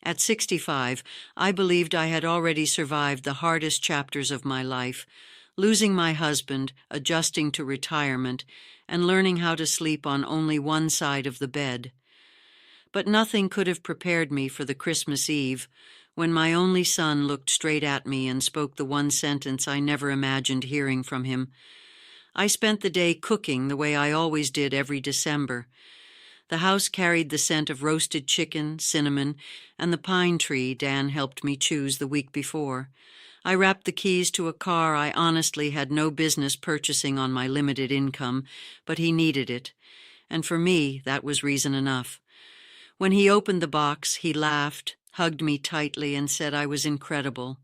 At 65, I believed I had already survived the hardest chapters of my life, losing my husband, adjusting to retirement, and learning how to sleep on only one side of the bed. But nothing could have prepared me for the Christmas Eve, when my only son looked straight at me and spoke the one sentence I never imagined hearing from him. I spent the day cooking the way I always did every December. The house carried the scent of roasted chicken, cinnamon, and the pine tree Dan helped me choose the week before. I wrapped the keys to a car I honestly had no business purchasing on my limited income, but he needed it, and for me that was reason enough. When he opened the box, he laughed, hugged me tightly, and said I was incredible.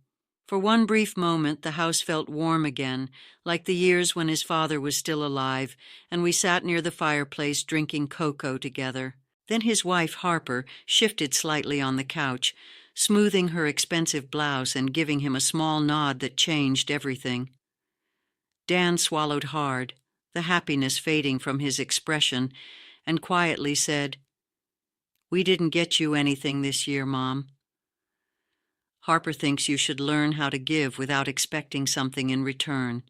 For one brief moment, the house felt warm again, like the years when his father was still alive, and we sat near the fireplace drinking cocoa together. Then his wife, Harper, shifted slightly on the couch, smoothing her expensive blouse and giving him a small nod that changed everything. Dan swallowed hard, the happiness fading from his expression, and quietly said, "We didn't get you anything this year, Mom. Harper thinks you should learn how to give without expecting something in return."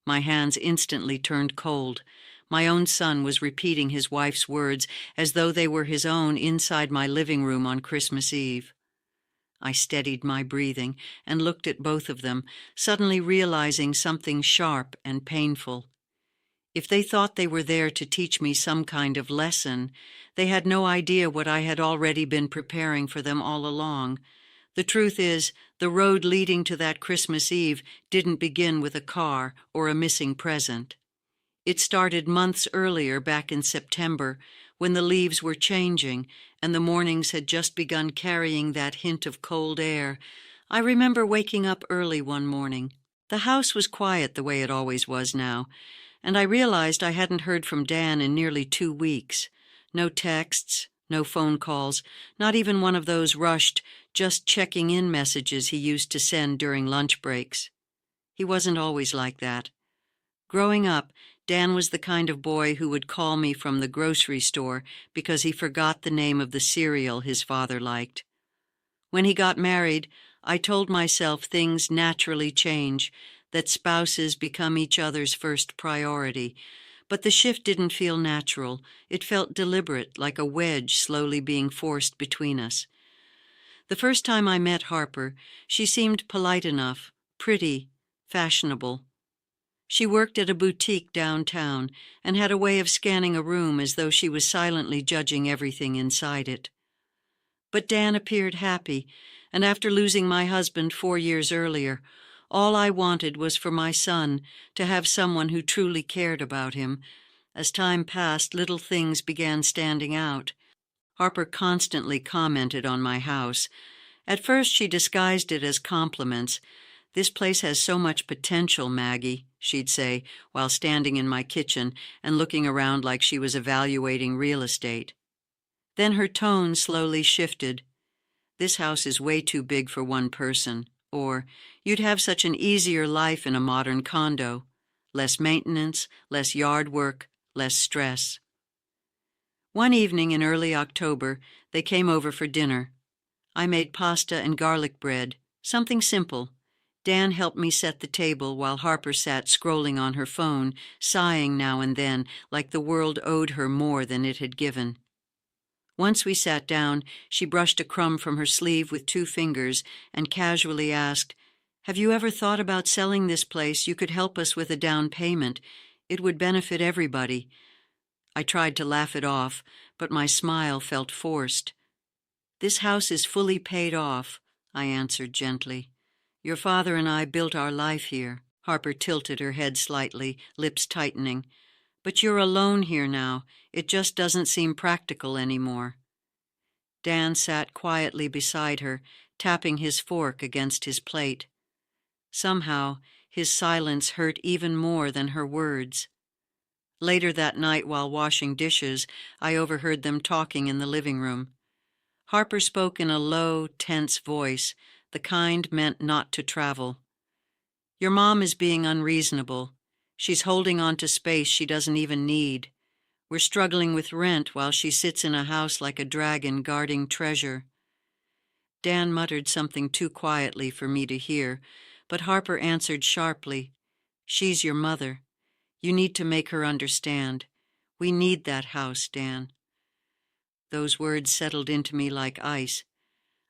My hands instantly turned cold. My own son was repeating his wife's words as though they were his own inside my living room on Christmas Eve. I steadied my breathing and looked at both of them, suddenly realizing something sharp and painful. If they thought they were there to teach me some kind of lesson, they had no idea what I had already been preparing for them all along. The truth is, the road leading to that Christmas Eve didn't begin with a car or a missing present. It started months earlier, back in September, when the leaves were changing and the mornings had just begun carrying that hint of cold air. I remember waking up early one morning. The house was quiet the way it always was now, and I realized I hadn't heard from Dan in nearly 2 weeks. No texts, no phone calls, not even one of those rushed, just checking in messages he used to send during lunch breaks. He wasn't always like that. Growing up, Dan was the kind of boy who would call me from the grocery store because he forgot the name of the cereal his father liked. When he got married, I told myself things naturally change, that spouses become each other's first priority. But the shift didn't feel natural. It felt deliberate, like a wedge slowly being forced between us. The first time I met Harper, she seemed polite enough, pretty, fashionable. She worked at a boutique downtown and had a way of scanning a room as though she was silently judging everything inside it. But Dan appeared happy, and after losing my husband 4 years earlier, all I wanted was for my son to have someone who truly cared about him. As time passed, little things began standing out. Harper constantly commented on my house. At first, she disguised it as compliments. "This place has so much potential, Maggie," she'd say, while standing in my kitchen and looking around like she was evaluating real estate. Then her tone slowly shifted. "This house is way too big for one person," or "You'd have such an easier life in a modern condo. Less maintenance, less yard work, less stress." One evening in early October, they came over for dinner. I made pasta and garlic bread, something simple. Dan helped me set the table while Harper sat scrolling on her phone, sighing now and then, like the world owed her more than it had given. Once we sat down, she brushed a crumb from her sleeve with 2 fingers and casually asked, "Have you ever thought about selling this place? You could help us with a down payment. It would benefit everybody." I tried to laugh it off, but my smile felt forced. "This house is fully paid off," I answered gently. "Your father and I built our life here." Harper tilted her head slightly, lips tightening. "But you're alone here now. It just doesn't seem practical anymore." Dan sat quietly beside her, tapping his fork against his plate. Somehow, his silence hurt even more than her words. Later that night, while washing dishes, I overheard them talking in the living room. Harper spoke in a low, tense voice, the kind meant not to travel. "Your mom is being unreasonable. She's holding on to space she doesn't even need. We're struggling with rent while she sits in a house like a dragon guarding treasure." Dan muttered something too quietly for me to hear, but Harper answered sharply, "She's your mother. You need to make her understand. We need that house, Dan." Those words settled into me like ice.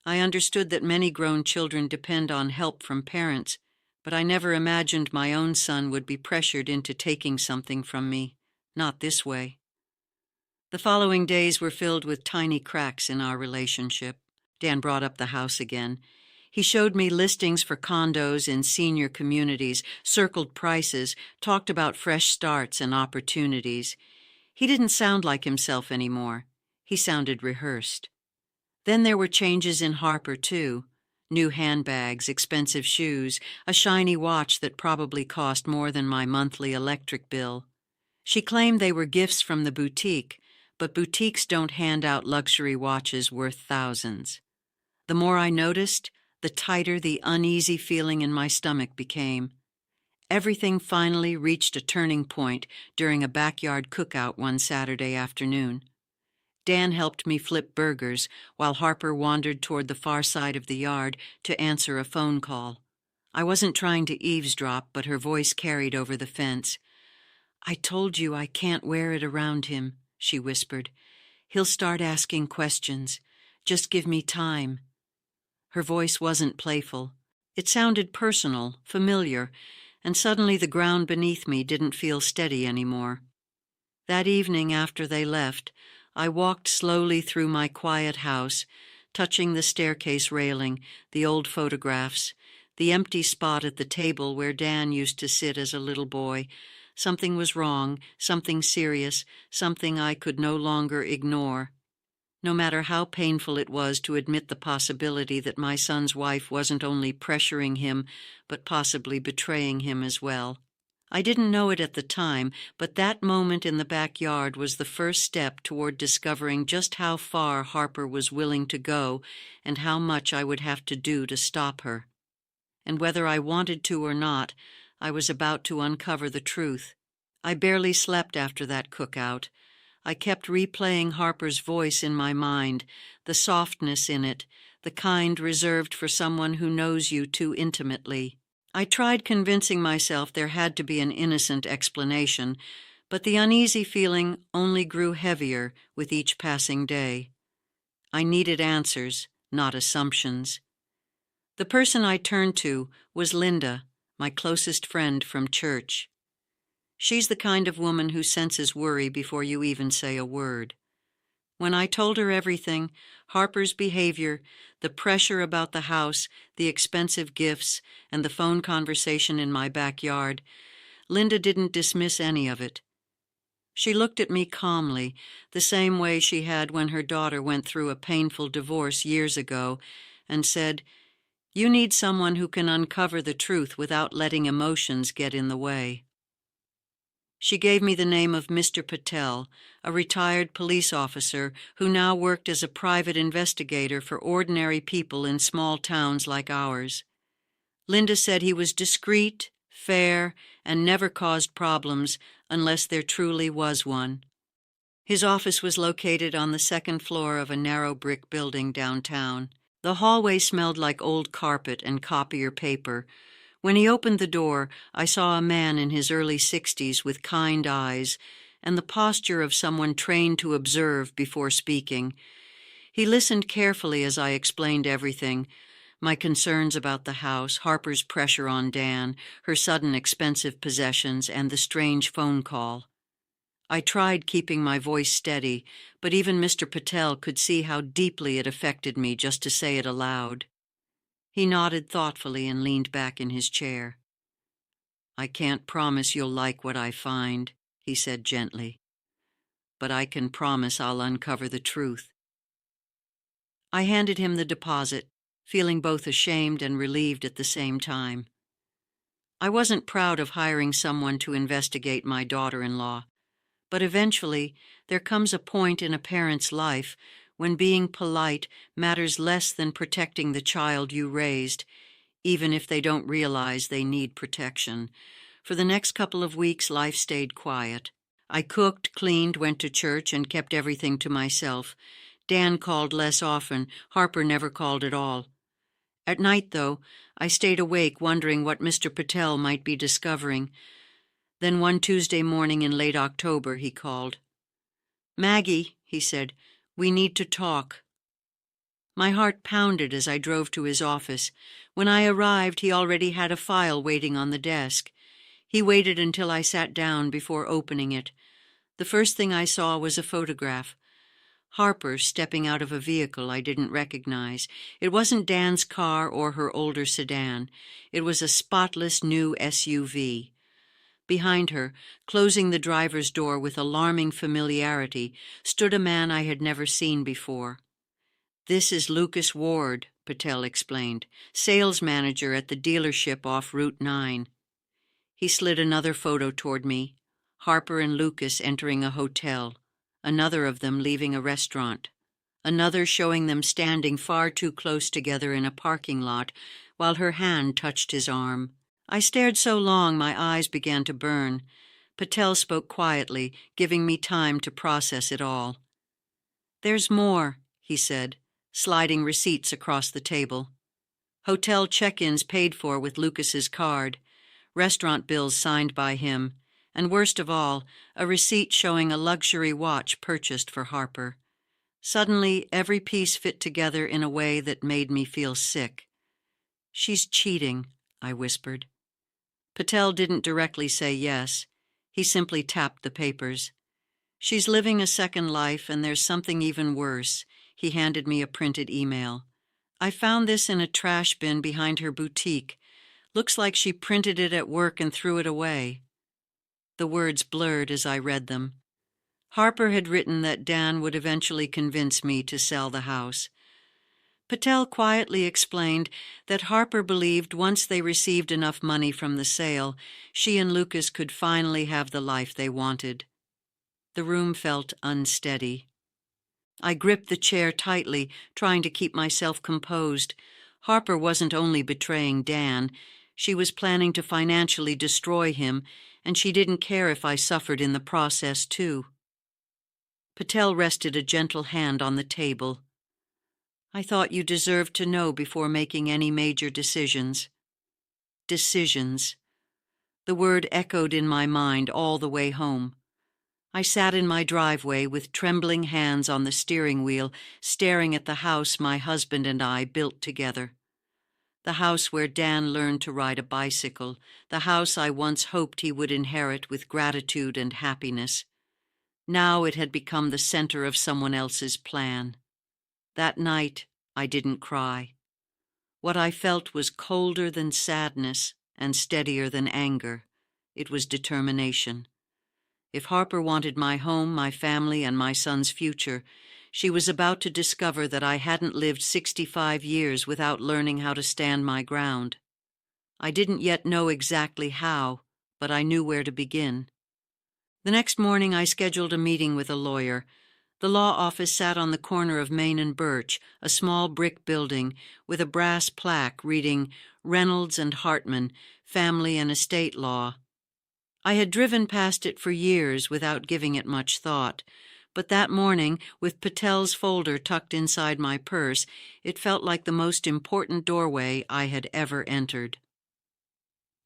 I understood that many grown children depend on help from parents, but I never imagined my own son would be pressured into taking something from me. Not this way. The following days were filled with tiny cracks in our relationship. Dan brought up the house again. He showed me listings for condos in senior communities, circled prices, talked about fresh starts and opportunities. He didn't sound like himself anymore. He sounded rehearsed. Then there were changes in Harper, too. New handbags, expensive shoes, a shiny watch that probably cost more than my monthly electric bill. She claimed they were gifts from the boutique, but boutiques don't hand out luxury watches worth thousands. The more I noticed, the tighter the uneasy feeling in my stomach became. Everything finally reached a turning point during a backyard cookout one Saturday afternoon. Dan helped me flip burgers while Harper wandered toward the far side of the yard to answer a phone call. I wasn't trying to eavesdrop, but her voice carried over the fence. "I told you I can't wear it around him," she whispered. "He'll start asking questions. Just give me time." Her voice wasn't playful. It sounded personal, familiar, and suddenly the ground beneath me didn't feel steady anymore. That evening after they left, I walked slowly through my quiet house, touching the staircase railing, the old photographs, the empty spot at the table where Dan used to sit as a little boy. Something was wrong, something serious, something I could no longer ignore. No matter how painful it was to admit the possibility that my son's wife wasn't only pressuring him, but possibly betraying him as well. I didn't know it at the time, but that moment in the backyard was the first step toward discovering just how far Harper was willing to go and how much I would have to do to stop her. And whether I wanted to or not, I was about to uncover the truth. I barely slept after that cookout. I kept replaying Harper's voice in my mind, the softness in it, the kind reserved for someone who knows you too intimately. I tried convincing myself there had to be an innocent explanation, but the uneasy feeling only grew heavier with each passing day. I needed answers, not assumptions. The person I turned to was Linda, my closest friend from church. She's the kind of woman who senses worry before you even say a word. When I told her everything, Harper's behavior, the pressure about the house, the expensive gifts, and the phone conversation in my backyard, Linda didn't dismiss any of it. She looked at me calmly, the same way she had when her daughter went through a painful divorce years ago, and said, "You need someone who can uncover the truth without letting emotions get in the way." She gave me the name of Mr. Patel, a retired police officer who now worked as a private investigator for ordinary people in small towns like ours. Linda said he was discreet, fair, and never caused problems unless there truly was one. His office was located on the second floor of a narrow brick building downtown. The hallway smelled like old carpet and copier paper. When he opened the door, I saw a man in his early 60s with kind eyes and the posture of someone trained to observe before speaking. He listened carefully as I explained everything, my concerns about the house, Harper's pressure on Dan, her sudden expensive possessions, and the strange phone call. I tried keeping my voice steady, but even Mr. Patel could see how deeply it affected me just to say it aloud. He nodded thoughtfully and leaned back in his chair. "I can't promise you'll like what I find," he said gently, "but I can promise I'll uncover the truth." I handed him the deposit, feeling both ashamed and relieved at the same time. I wasn't proud of hiring someone to investigate my daughter-in-law, but eventually there comes a point in a parent's life when being polite matters less than protecting the child you raised, even if they don't realize they need protection. For the next couple of weeks, life stayed quiet. I cooked, cleaned, went to church, and kept everything to myself, Dan called less often. Harper never called at all. At night, though, I stayed awake wondering what Mr. Patel might be discovering. Then one Tuesday morning in late October, he called. "Maggie," he said, "we need to talk." My heart pounded as I drove to his office. When I arrived, he already had a file waiting on the desk. He waited until I sat down before opening it. The first thing I saw was a photograph. Harper stepping out of a vehicle I didn't recognize. It wasn't Dan's car or her older sedan. It was a spotless new SUV. Behind her, closing the driver's door with alarming familiarity, stood a man I had never seen before. "This is Lucas Ward," Patel explained, "sales manager at the dealership off Route 9. He slid another photo toward me, Harper and Lucas entering a hotel, another of them leaving a restaurant, another showing them standing far too close together in a parking lot while her hand touched his arm. I stared so long my eyes began to burn. Patel spoke quietly, giving me time to process it all. "There's more," he said, sliding receipts across the table. Hotel check-ins paid for with Lucas's card, restaurant bills signed by him, and worst of all, a receipt showing a luxury watch purchased for Harper. Suddenly, every piece fit together in a way that made me feel sick. "She's cheating," I whispered. Patel didn't directly say yes. He simply tapped the papers. "She's living a second life, and there's something even worse." He handed me a printed email. "I found this in a trash bin behind her boutique. Looks like she printed it at work and threw it away." The words blurred as I read them. Harper had written that Dan would eventually convince me to sell the house. Patel quietly explained that Harper believed once they received enough money from the sale, she and Lucas could finally have the life they wanted. The room felt unsteady. I gripped the chair tightly, trying to keep myself composed. Harper wasn't only betraying Dan, she was planning to financially destroy him, and she didn't care if I suffered in the process, too. Patel rested a gentle hand on the table. "I thought you deserved to know before making any major decisions." Decisions. The word echoed in my mind all the way home. I sat in my driveway with trembling hands on the steering wheel, staring at the house my husband and I built together. The house where Dan learned to ride a bicycle, the house I once hoped he would inherit with gratitude and happiness. Now it had become the center of someone else's plan. That night, I didn't cry. What I felt was colder than sadness and steadier than anger. It was determination. If Harper wanted my home, my family, and my son's future, she was about to discover that I hadn't lived 65 years without learning how to stand my ground. I didn't yet know exactly how, but I knew where to begin. The next morning I scheduled a meeting with a lawyer. The law office sat on the corner of Main and Birch, a small brick building, with a brass plaque reading Reynolds and Hartman, Family and Estate Law. I had driven past it for years without giving it much thought, but that morning, with Patel's folder tucked inside my purse, it felt like the most important doorway I had ever entered.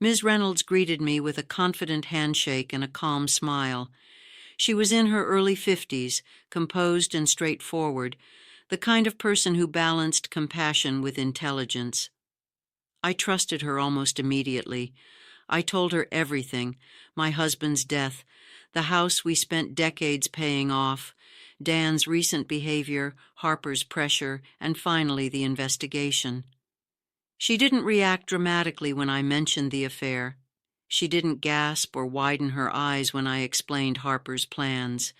Ms. Reynolds greeted me with a confident handshake and a calm smile. She was in her early 50s, composed and straightforward, the kind of person who balanced compassion with intelligence. I trusted her almost immediately. I told her everything: my husband's death, the house we spent decades paying off, Dan's recent behavior, Harper's pressure, and finally the investigation. She didn't react dramatically when I mentioned the affair. She didn't gasp or widen her eyes when I explained Harper's plans.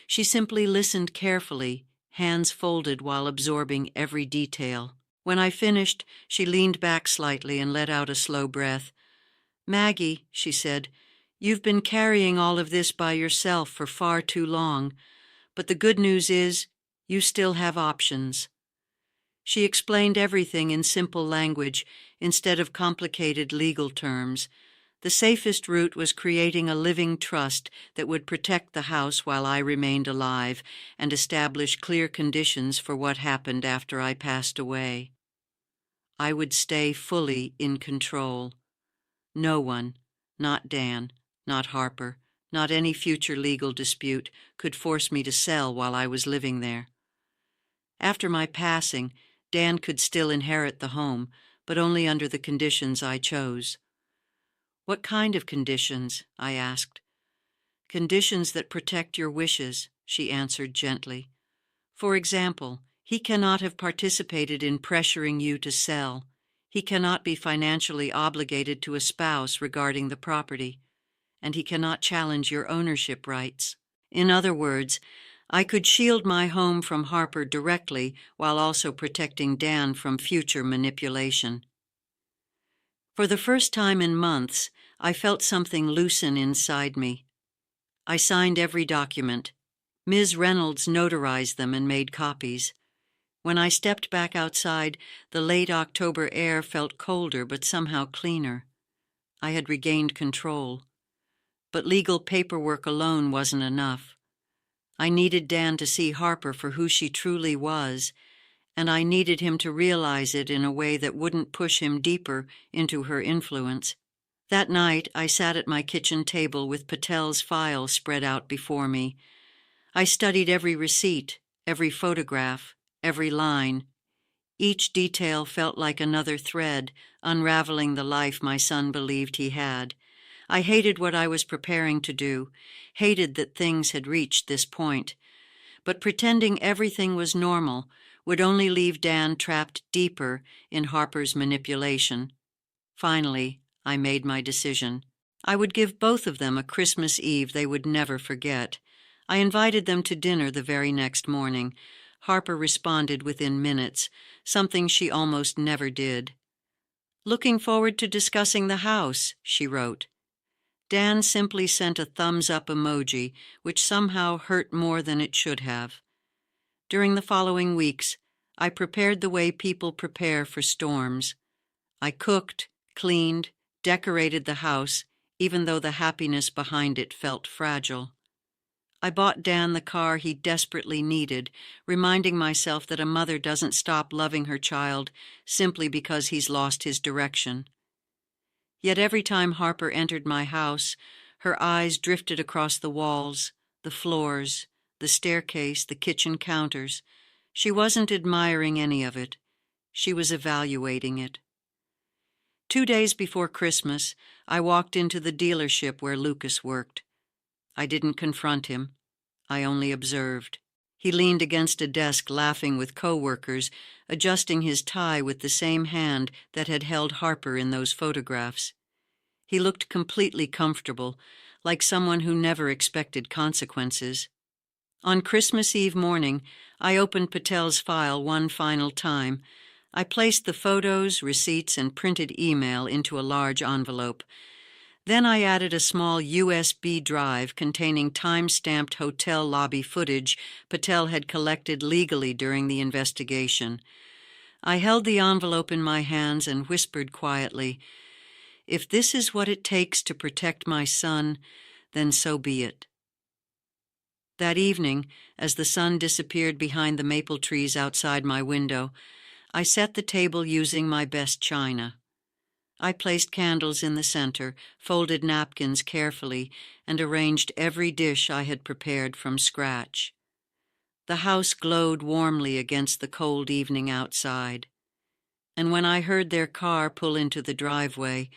She simply listened carefully, hands folded while absorbing every detail. When I finished, she leaned back slightly and let out a slow breath. "Maggie," she said, "you've been carrying all of this by yourself for far too long, but the good news is you still have options." She explained everything in simple language instead of complicated legal terms. The safest route was creating a living trust that would protect the house while I remained alive and establish clear conditions for what happened after I passed away. I would stay fully in control. No one, not Dan, not Harper, not any future legal dispute, could force me to sell while I was living there. After my passing, Dan could still inherit the home, but only under the conditions I chose. "What kind of conditions?" I asked. "Conditions that protect your wishes," she answered gently. "For example, he cannot have participated in pressuring you to sell. He cannot be financially obligated to a spouse regarding the property, and he cannot challenge your ownership rights. In other words, I could shield my home from Harper directly while also protecting Dan from future manipulation." For the first time in months, I felt something loosen inside me. I signed every document. Ms. Reynolds notarized them and made copies. When I stepped back outside, the late October air felt colder but somehow cleaner. I had regained control. But legal paperwork alone wasn't enough. I needed Dan to see Harper for who she truly was, and I needed him to realize it in a way that wouldn't push him deeper into her influence. That night, I sat at my kitchen table with Patel's file spread out before me. I studied every receipt, every photograph, every line. Each detail felt like another thread, unraveling the life my son believed he had. I hated what I was preparing to do, hated that things had reached this point. But pretending everything was normal would only leave Dan trapped deeper in Harper's manipulation. Finally, I made my decision. I would give both of them a Christmas Eve they would never forget. I invited them to dinner the very next morning. Harper responded within minutes, something she almost never did. "Looking forward to discussing the house," she wrote. Dan simply sent a thumbs-up emoji, which somehow hurt more than it should have. During the following weeks, I prepared the way people prepare for storms. I cooked, cleaned, decorated the house, even though the happiness behind it felt fragile. I bought Dan the car he desperately needed, reminding myself that a mother doesn't stop loving her child simply because he's lost his direction. Yet every time Harper entered my house, her eyes drifted across the walls, the floors, the staircase, the kitchen counters. She wasn't admiring any of it. She was evaluating it. 2 days before Christmas, I walked into the dealership where Lucas worked. I didn't confront him. I only observed. He leaned against a desk laughing with co-workers, adjusting his tie with the same hand that had held Harper in those photographs. He looked completely comfortable, like someone who never expected consequences. On Christmas Eve morning, I opened Patel's file one final time. I placed the photos, receipts, and printed email into a large envelope. Then I added a small USB drive containing time-stamped hotel lobby footage Patel had collected legally during the investigation. I held the envelope in my hands and whispered quietly, "If this is what it takes to protect my son, then so be it." That evening, as the sun disappeared behind the maple trees outside my window, I set the table using my best china. I placed candles in the center, folded napkins carefully, and arranged every dish I had prepared from scratch. The house glowed warmly against the cold evening outside. And when I heard their car pull into the driveway,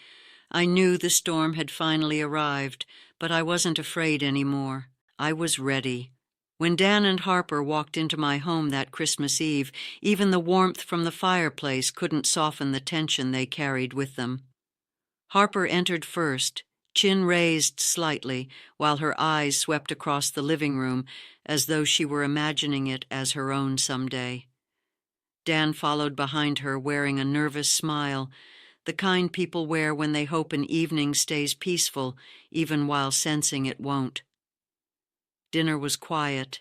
I knew the storm had finally arrived, but I wasn't afraid anymore. I was ready. When Dan and Harper walked into my home that Christmas Eve, even the warmth from the fireplace couldn't soften the tension they carried with them. Harper entered first, chin raised slightly, while her eyes swept across the living room as though she were imagining it as her own someday. Dan followed behind her, wearing a nervous smile, the kind people wear when they hope an evening stays peaceful, even while sensing it won't. Dinner was quiet,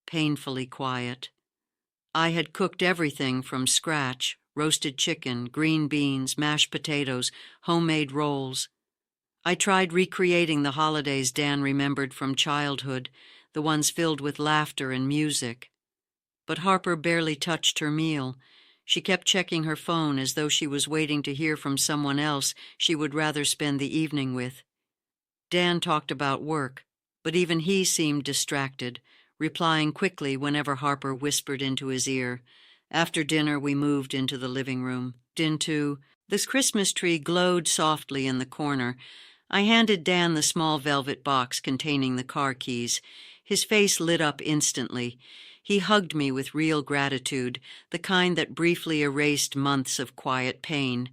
painfully quiet. I had cooked everything from scratch: roasted chicken, green beans, mashed potatoes, homemade rolls. I tried recreating the holidays Dan remembered from childhood, the ones filled with laughter and music. But Harper barely touched her meal. She kept checking her phone as though she was waiting to hear from someone else she would rather spend the evening with. Dan talked about work, but even he seemed distracted, replying quickly whenever Harper whispered into his ear. After dinner, we moved into the living room. This Christmas tree glowed softly in the corner. I handed Dan the small velvet box containing the car keys. His face lit up instantly. He hugged me with real gratitude, the kind that briefly erased months of quiet pain.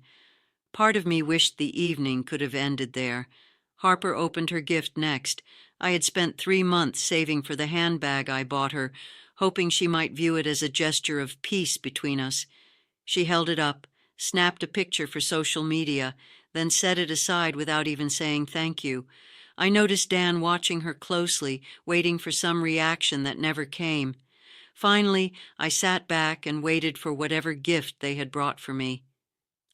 Part of me wished the evening could have ended there. Harper opened her gift next. I had spent 3 months saving for the handbag I bought her, hoping she might view it as a gesture of peace between us. She held it up, snapped a picture for social media, then set it aside without even saying thank you. I noticed Dan watching her closely, waiting for some reaction that never came. Finally, I sat back and waited for whatever gift they had brought for me.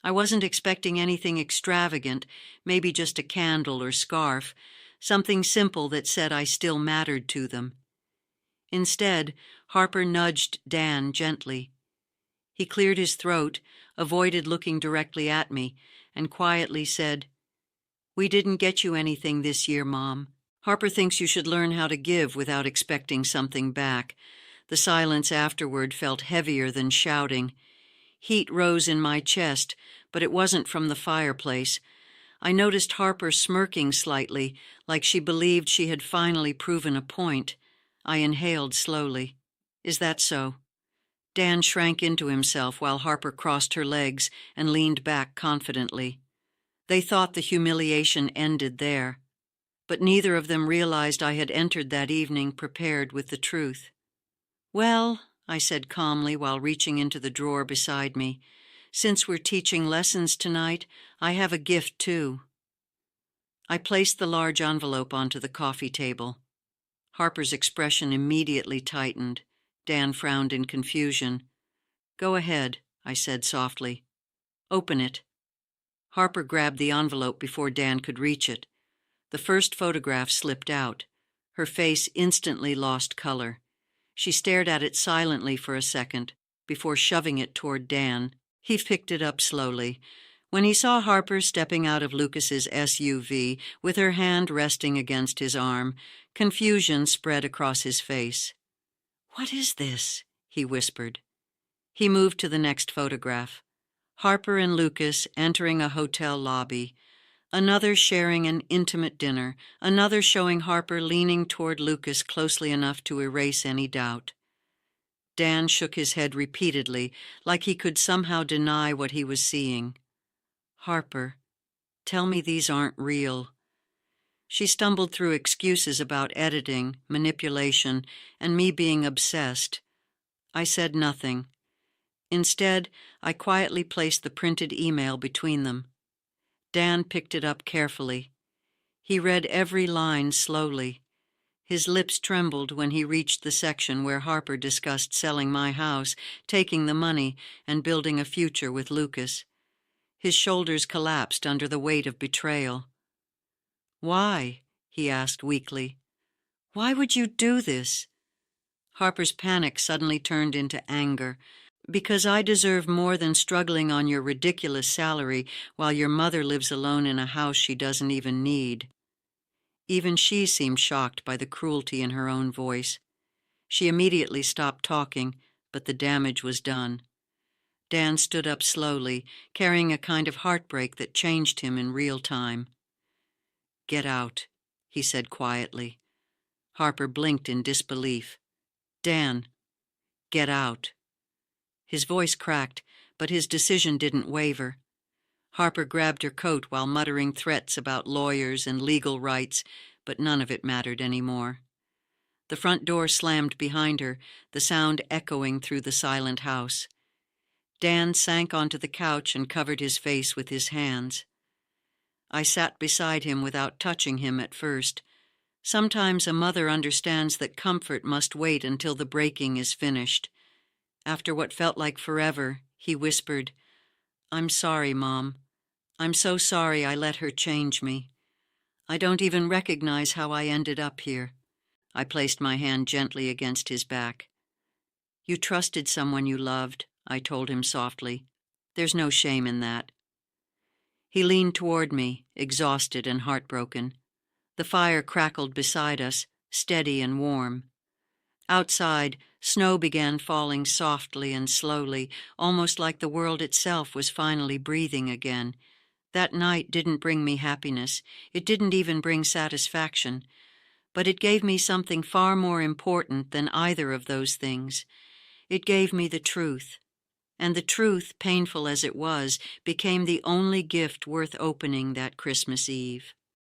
I wasn't expecting anything extravagant, maybe just a candle or scarf, something simple that said I still mattered to them. Instead, Harper nudged Dan gently. He cleared his throat, avoided looking directly at me, and quietly said, "We didn't get you anything this year, Mom. Harper thinks you should learn how to give without expecting something back." The silence afterward felt heavier than shouting. Heat rose in my chest, but it wasn't from the fireplace. I noticed Harper smirking slightly, like she believed she had finally proven a point. I inhaled slowly. "Is that so?" Dan shrank into himself while Harper crossed her legs and leaned back confidently. They thought the humiliation ended there, but neither of them realized I had entered that evening prepared with the truth. "Well," I said calmly while reaching into the drawer beside me, "since we're teaching lessons tonight, I have a gift too." I placed the large envelope onto the coffee table. Harper's expression immediately tightened. Dan frowned in confusion. "Go ahead," I said softly. "Open it." Harper grabbed the envelope before Dan could reach it. The first photograph slipped out. Her face instantly lost color. She stared at it silently for a second, before shoving it toward Dan. He picked it up slowly. When he saw Harper stepping out of Lucas's SUV, with her hand resting against his arm, confusion spread across his face. "What is this?" he whispered. He moved to the next photograph. Harper and Lucas entering a hotel lobby. Another sharing an intimate dinner, another showing Harper leaning toward Lucas closely enough to erase any doubt. Dan shook his head repeatedly, like he could somehow deny what he was seeing. "Harper, tell me these aren't real." She stumbled through excuses about editing, manipulation, and me being obsessed. I said nothing. Instead, I quietly placed the printed email between them. Dan picked it up carefully. He read every line slowly. His lips trembled when he reached the section where Harper discussed selling my house, taking the money, and building a future with Lucas. His shoulders collapsed under the weight of betrayal. "Why?" he asked weakly. "Why would you do this?" Harper's panic suddenly turned into anger. "Because I deserve more than struggling on your ridiculous salary while your mother lives alone in a house she doesn't even need." Even she seemed shocked by the cruelty in her own voice. She immediately stopped talking, but the damage was done. Dan stood up slowly, carrying a kind of heartbreak that changed him in real time. "Get out," he said quietly. Harper blinked in disbelief. "Dan, get out." His voice cracked, but his decision didn't waver. Harper grabbed her coat while muttering threats about lawyers and legal rights, but none of it mattered anymore. The front door slammed behind her, the sound echoing through the silent house. Dan sank onto the couch and covered his face with his hands. I sat beside him without touching him at first. Sometimes a mother understands that comfort must wait until the breaking is finished. After what felt like forever, he whispered, "I'm sorry, Mom. I'm so sorry I let her change me." I don't even recognize how I ended up here." I placed my hand gently against his back. "You trusted someone you loved," I told him softly. "There's no shame in that." He leaned toward me, exhausted and heartbroken. The fire crackled beside us, steady and warm. Outside, snow began falling softly and slowly, almost like the world itself was finally breathing again. That night didn't bring me happiness. It didn't even bring satisfaction. But it gave me something far more important than either of those things. It gave me the truth. And the truth, painful as it was, became the only gift worth opening that Christmas Eve.